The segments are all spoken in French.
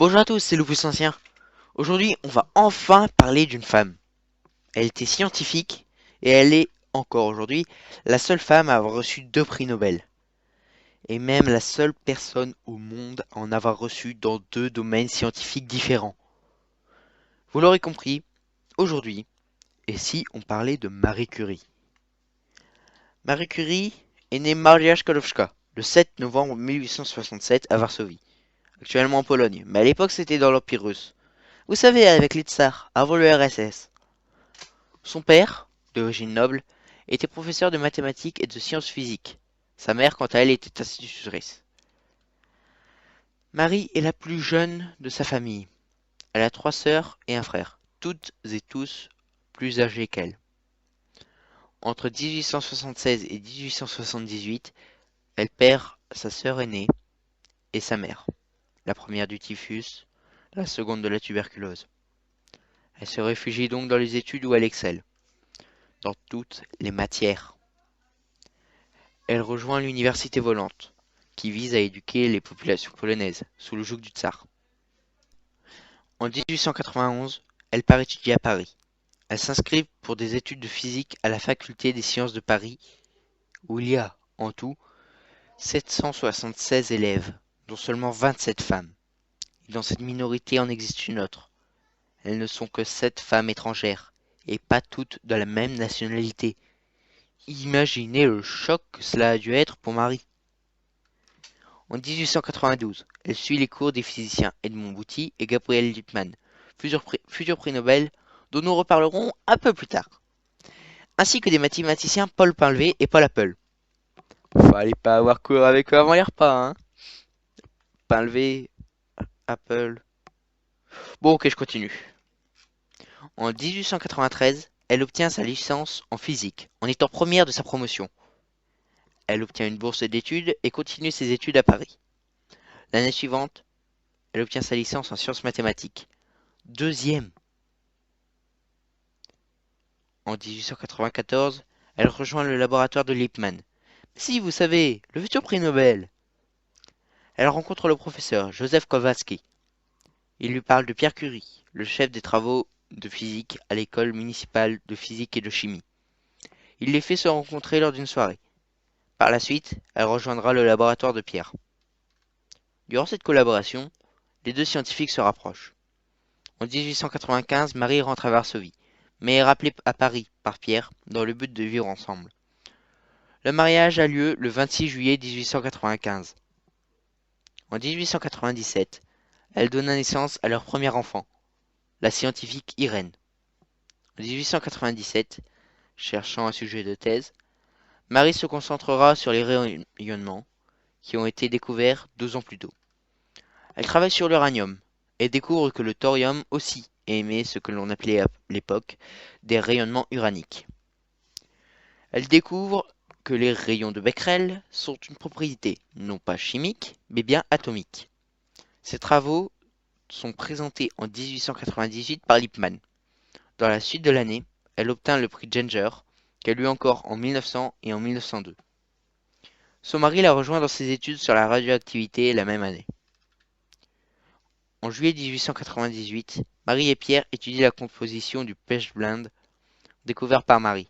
Bonjour à tous, c'est Lupus Ancien. Aujourd'hui, on va enfin parler d'une femme. Elle était scientifique et elle est, encore aujourd'hui, la seule femme à avoir reçu 2 prix Nobel. Et même la seule personne au monde à en avoir reçu dans 2 domaines scientifiques différents. Vous l'aurez compris, aujourd'hui, et si on parlait de Marie Curie? Marie Curie est née Maria Sklodowska le 7 novembre 1867 à Varsovie, actuellement en Pologne, mais à l'époque c'était dans l'Empire russe. Vous savez, avec les tsars, avant le RSS. Son père, d'origine noble, était professeur de mathématiques et de sciences physiques. Sa mère, quant à elle, était institutrice. Marie est la plus jeune de sa famille. Elle a 3 sœurs et un frère, toutes et tous plus âgés qu'elle. Entre 1876 et 1878, elle perd sa sœur aînée et sa mère, la première du typhus, la seconde de la tuberculose. Elle se réfugie donc dans les études où elle excelle, dans toutes les matières. Elle rejoint l'Université volante, qui vise à éduquer les populations polonaises sous le joug du tsar. En 1891, elle part étudier à Paris. Elle s'inscrit pour des études de physique à la faculté des sciences de Paris, où il y a, en tout, 776 élèves, dont seulement 27 femmes. Et dans cette minorité en existe une autre. Elles ne sont que 7 femmes étrangères, et pas toutes de la même nationalité. Imaginez le choc que cela a dû être pour Marie. En 1892, elle suit les cours des physiciens Edmond Bouty et Gabriel Lippmann, futurs prix Nobel, dont nous reparlerons un peu plus tard, ainsi que des mathématiciens Paul Pinlevé et Paul Apple. Fallait pas avoir cours avec eux avant les repas, hein. Pinlevé, Apple. Bon, ok, je continue. En 1893, elle obtient sa licence en physique, en étant première de sa promotion. Elle obtient une bourse d'études et continue ses études à Paris. L'année suivante, elle obtient sa licence en sciences mathématiques. Deuxième. En 1894, elle rejoint le laboratoire de Lippmann. Si, vous savez, le futur prix Nobel. Elle rencontre le professeur Joseph Kowalski. Il lui parle de Pierre Curie, le chef des travaux de physique à l'école municipale de physique et de chimie. Il les fait se rencontrer lors d'une soirée. Par la suite, elle rejoindra le laboratoire de Pierre. Durant cette collaboration, les deux scientifiques se rapprochent. En 1895, Marie rentre à Varsovie, mais est rappelée à Paris par Pierre dans le but de vivre ensemble. Le mariage a lieu le 26 juillet 1895. En 1897, elle donne naissance à leur premier enfant, la scientifique Irène. En 1897, cherchant un sujet de thèse, Marie se concentrera sur les rayonnements qui ont été découverts 2 ans plus tôt. Elle travaille sur l'uranium et découvre que le thorium aussi émet ce que l'on appelait à l'époque des rayonnements uraniques. Elle découvre que les rayons de Becquerel sont une propriété non pas chimique, mais bien atomique. Ses travaux sont présentés en 1898 par Lippmann. Dans la suite de l'année, elle obtint le prix Geiger, qu'elle eut encore en 1900 et en 1902. Son mari la rejoint dans ses études sur la radioactivité la même année. En juillet 1898, Marie et Pierre étudient la composition du pechblende découvert par Marie.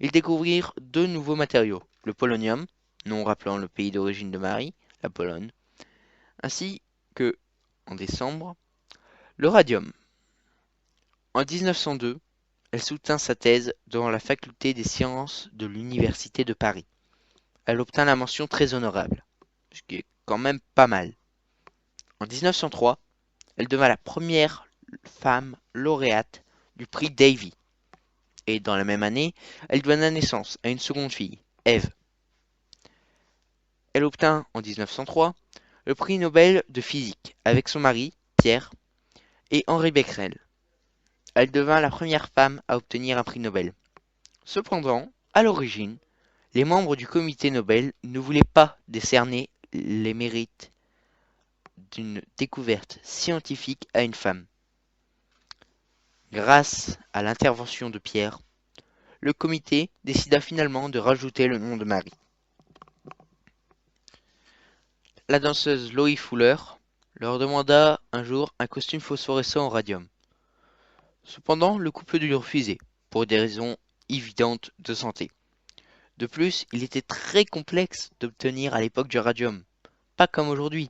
Ils découvrirent 2 nouveaux matériaux, le polonium, nom rappelant le pays d'origine de Marie, la Pologne, ainsi que, en décembre, le radium. En 1902, elle soutint sa thèse devant la faculté des sciences de l'Université de Paris. Elle obtint la mention très honorable, ce qui est quand même pas mal. En 1903, elle devint la première femme lauréate du prix Davy. Et dans la même année, elle donna naissance à une seconde fille, Ève. Elle obtint en 1903 le prix Nobel de physique avec son mari, Pierre, et Henri Becquerel. Elle devint la première femme à obtenir un prix Nobel. Cependant, à l'origine, les membres du comité Nobel ne voulaient pas décerner les mérites d'une découverte scientifique à une femme. Grâce à l'intervention de Pierre, le comité décida finalement de rajouter le nom de Marie. La danseuse Loie Fuller leur demanda un jour un costume phosphorescent au radium. Cependant, le couple dut refuser, pour des raisons évidentes de santé. De plus, il était très complexe d'obtenir à l'époque du radium, pas comme aujourd'hui.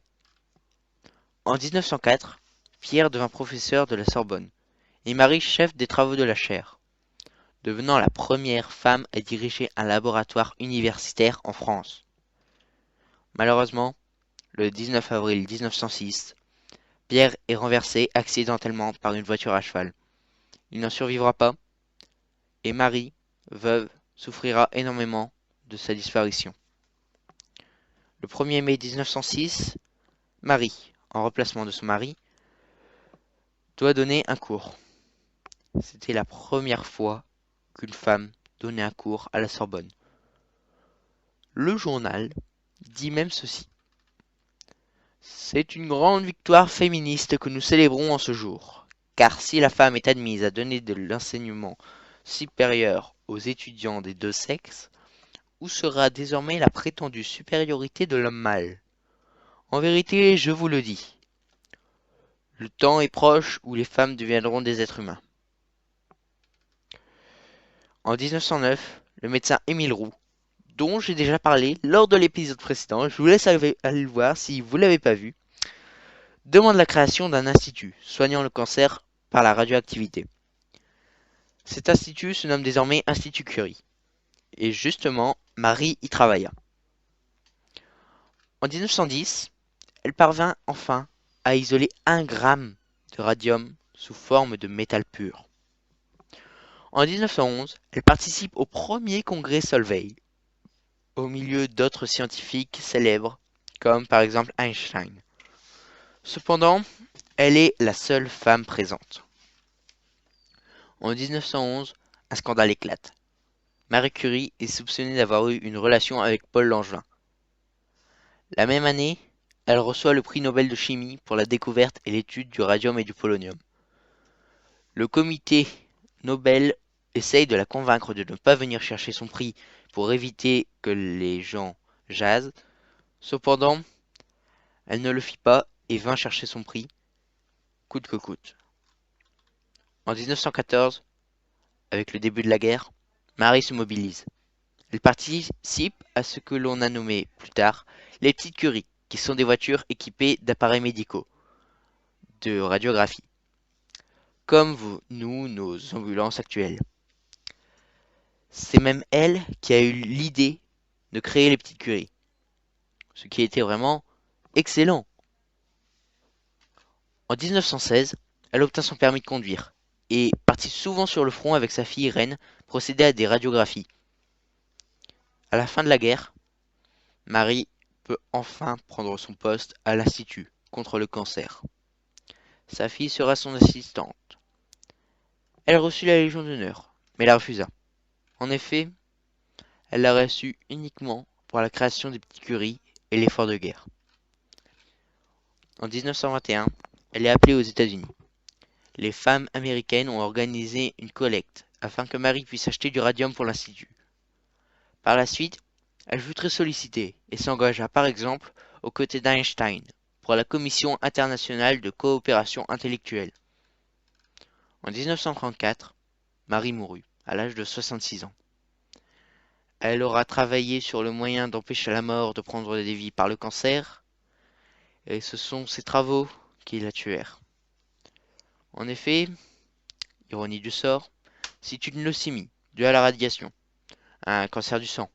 En 1904, Pierre devint professeur de la Sorbonne et Marie chef des travaux de la chaire, devenant la première femme à diriger un laboratoire universitaire en France. Malheureusement, le 19 avril 1906, Pierre est renversé accidentellement par une voiture à cheval. Il n'en survivra pas et Marie, veuve, souffrira énormément de sa disparition. Le 1er mai 1906, Marie, en remplacement de son mari, doit donner un cours. C'était la première fois qu'une femme donnait un cours à la Sorbonne. Le journal dit même ceci. C'est une grande victoire féministe que nous célébrons en ce jour, car si la femme est admise à donner de l'enseignement supérieur aux étudiants des deux sexes, où sera désormais la prétendue supériorité de l'homme mâle? En vérité, je vous le dis, le temps est proche où les femmes deviendront des êtres humains. En 1909, le médecin Émile Roux, dont j'ai déjà parlé lors de l'épisode précédent, je vous laisse aller le voir si vous ne l'avez pas vu, demande la création d'un institut soignant le cancer par la radioactivité. Cet institut se nomme désormais Institut Curie, et justement, Marie y travailla. En 1910, elle parvint enfin à isoler 1 gramme de radium sous forme de métal pur. En 1911, elle participe au premier congrès Solvay, au milieu d'autres scientifiques célèbres, comme par exemple Einstein. Cependant, elle est la seule femme présente. En 1911, un scandale éclate. Marie Curie est soupçonnée d'avoir eu une relation avec Paul Langevin. La même année, elle reçoit le prix Nobel de chimie pour la découverte et l'étude du radium et du polonium. Le comité Nobel essaye de la convaincre de ne pas venir chercher son prix pour éviter que les gens jasent. Cependant, elle ne le fit pas et vint chercher son prix, coûte que coûte. En 1914, avec le début de la guerre, Marie se mobilise. Elle participe à ce que l'on a nommé plus tard les petites Curies, qui sont des voitures équipées d'appareils médicaux, de radiographie, comme nos ambulances actuelles. C'est même elle qui a eu l'idée de créer les petites Curies, ce qui était vraiment excellent. En 1916, elle obtint son permis de conduire et partit souvent sur le front avec sa fille Reine procéder à des radiographies. À la fin de la guerre, Marie peut enfin prendre son poste à l'Institut contre le cancer. Sa fille sera son assistante. Elle reçut la Légion d'honneur, mais la refusa. En effet, elle l'a reçue uniquement pour la création des petites Curies et l'effort de guerre. En 1921, elle est appelée aux États-Unis. Les femmes américaines ont organisé une collecte afin que Marie puisse acheter du radium pour l'Institut. Par la suite, elle fut très sollicitée et s'engagea par exemple aux côtés d'Einstein pour la Commission internationale de coopération intellectuelle. En 1934, Marie mourut à l'âge de 66 ans. Elle aura travaillé sur le moyen d'empêcher la mort de prendre des vies par le cancer, et ce sont ses travaux qui la tuèrent. En effet, ironie du sort, c'est une leucémie due à la radiation, un cancer du sang,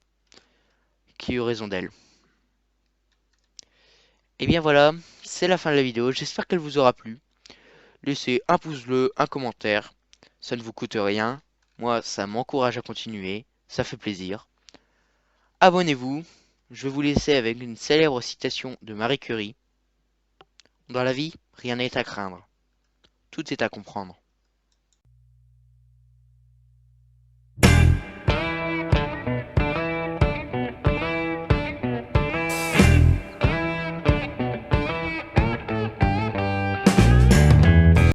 qui eut raison d'elle. Et bien voilà, c'est la fin de la vidéo, j'espère qu'elle vous aura plu. Laissez un pouce bleu, un commentaire, ça ne vous coûte rien. Moi, ça m'encourage à continuer, ça fait plaisir. Abonnez-vous, je vais vous laisser avec une célèbre citation de Marie Curie. Dans la vie, rien n'est à craindre, tout est à comprendre.